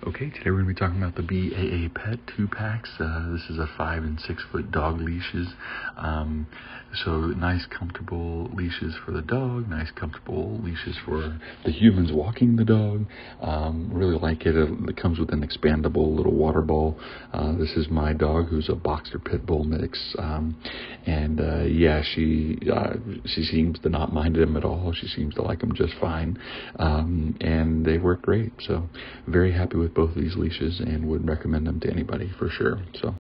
Okay, today we're going to be talking about the BAAPET 2-packs. This is a 5 and 6 foot dog leashes. So nice comfortable leashes for the dog, nice comfortable leashes for the humans walking the dog. Really like it. It comes with an expandable little water ball. This is my dog, who's a boxer pit bull mix. She seems to not mind him at all. She seems to like him just fine. And they work great. So very happy with both of these leashes and would recommend them to anybody for sure. So